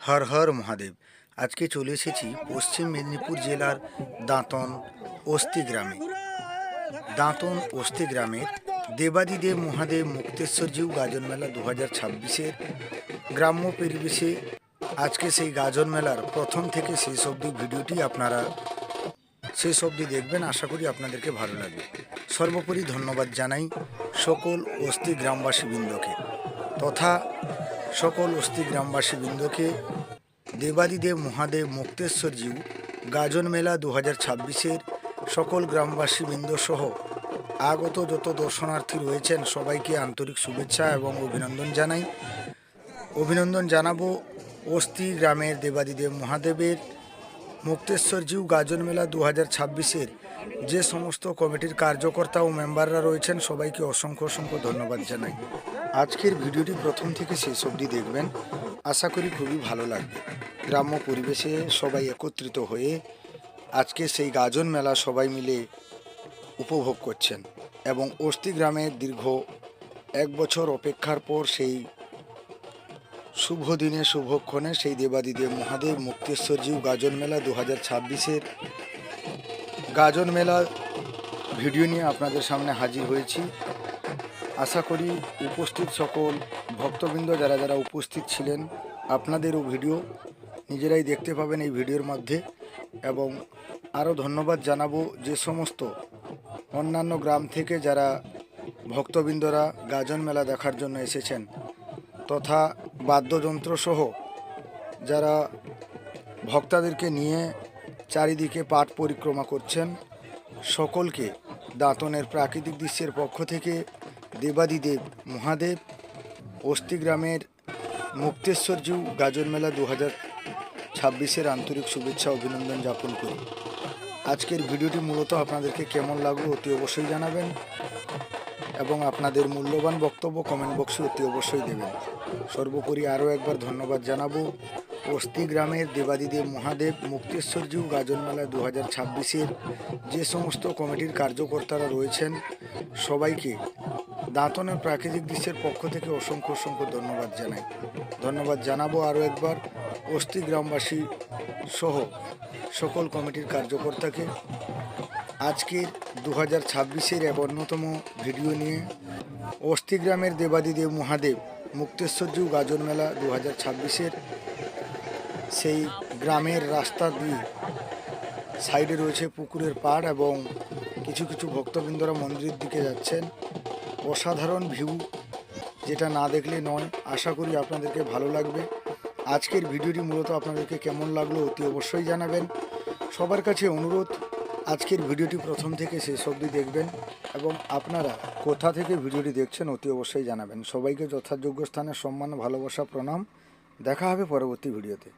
হর হর মহাদেব। আজকে চলে এসেছি পশ্চিম মেদিনীপুর জেলার দাঁতন অস্তি গ্রামে। দাঁতন অস্তি গ্রামের দেবাদিদেব মহাদেব মুক্তেশ্বরজিউ গাজন মেলা 2026-এর গ্রাম্য পরিবেশে আজকে সেই গাজন মেলার প্রথম থেকে শেষ অবধি ভিডিওটি আপনারা শেষ অবধি দেখবেন। আশা করি আপনাদেরকে ভালো লাগবে। সর্বোপরি ধন্যবাদ জানাই সকল অস্তি গ্রামবাসীবৃন্দকে তথা সকল অস্তি গ্রামবাসীবৃন্দকে দেবাদিদেব মহাদেব মুক্তেশ্বরজিউ গাজন মেলা 2026-এর সকল গ্রামবাসীবৃন্দ সহ আগত যত দর্শনার্থী রয়েছেন সবাইকে আন্তরিক শুভেচ্ছা এবং অভিনন্দন জানাই। অভিনন্দন জানাবো অস্তি গ্রামের দেবাদিদেব মহাদেবের মুক্তেশ্বরজিউ গাজন মেলা 2026-এর যে সমস্ত কমিটির কার্যকর্তা ও মেম্বাররা রয়েছেন সবাইকে অসংখ্য ধন্যবাদ জানাই। আজকের ভিডিওটি প্রথম থেকে শেষ অবধি দেখবেন, আশা করি খুবই ভালো লাগবে। গ্রাম্য পরিবেশে সবাই একত্রিত হয়ে আজকে সেই গাজন মেলা সবাই মিলে উপভোগ করছেন এবং অস্তি গ্রামের দীর্ঘ 1 বছর অপেক্ষার পর সেই শুভ দিনে শুভক্ষণে সেই দেবাদিদেব মহাদেব মুক্তেশ্বরজিউ গাজন মেলা 2026-এর গাজন মেলা ভিডিও নিয়ে আপনাদের সামনে হাজির হয়েছি। আশা করি উপস্থিত সকল ভক্তবৃন্দ যারা উপস্থিত ছিলেন আপনাদেরও ভিডিও নিজেরাই দেখতে পাবেন এই ভিডিওর মধ্যে। এবং আরও ধন্যবাদ জানাবো যে সমস্ত অন্যান্য গ্রাম থেকে যারা ভক্তবৃন্দরা গাজন মেলা দেখার জন্য এসেছেন তথা বাদ্যযন্ত্র সহ যারা ভক্তদেরকে নিয়ে চারিদিকে পাঠ পরিক্রমা করছেন সকলকে দাঁতনের প্রাকৃতিক দৃশ্যের পক্ষ থেকে দেবাদিদেব মহাদেব অস্তি গ্রামের মুক্তেশ্বরজিউ গাজন মেলা 2026-এর আন্তরিক শুভেচ্ছা অভিনন্দন জ্ঞাপন করি। আজকের ভিডিওটি মূলত আপনাদেরকে কেমন লাগলো অতি অবশ্যই জানাবেন এবং আপনাদের মূল্যবান বক্তব্য কমেন্ট বক্সে অতি অবশ্যই দেবেন। সর্বোপরি আরও একবার ধন্যবাদ জানাবো অস্তি গ্রামের দেবাদিদেব মহাদেব মুক্তেশ্বরজিউ গাজন মেলা 2026-এর যে সমস্ত কমিটির কার্যকর্তারা রয়েছেন সবাইকে দাঁতনের প্রাকৃতিক দৃশ্যের পক্ষ থেকে অসংখ্য ধন্যবাদ জানাই। ধন্যবাদ জানাবো আরও একবার অস্তি গ্রামবাসী সহ সকল কমিটির কার্যকর্তাকে। আজকের 2026-এর এক অন্যতম ভিডিও নিয়ে অস্তি গ্রামের দেবাদিদেব মহাদেব মুক্তেশ্বরজিউ গাজন মেলা 2026-এর সেই গ্রামের রাস্তা দিয়ে সাইডে রয়েছে পুকুরের পাড় এবং কিছু ভক্তবৃন্দরা মন্দিরের দিকে যাচ্ছেন। অসাধারণ ভিউ, যেটা না দেখলে নয়। আশা করি আপনাদেরকে ভালো লাগবে। আজকের ভিডিওটি মূলত আপনাদেরকে কেমন লাগলো অতি অবশ্যই জানাবেন। সবার কাছে অনুরোধ আজকের ভিডিওটি প্রথম থেকে শেষ অবধি দেখবেন এবং আপনারা কোথা থেকে ভিডিওটি দেখছেন অতি অবশ্যই জানাবেন। সবাইকে যথাযোগ্য স্থানে সম্মান ভালোবাসা প্রণাম। দেখা হবে পরবর্তী ভিডিওতে।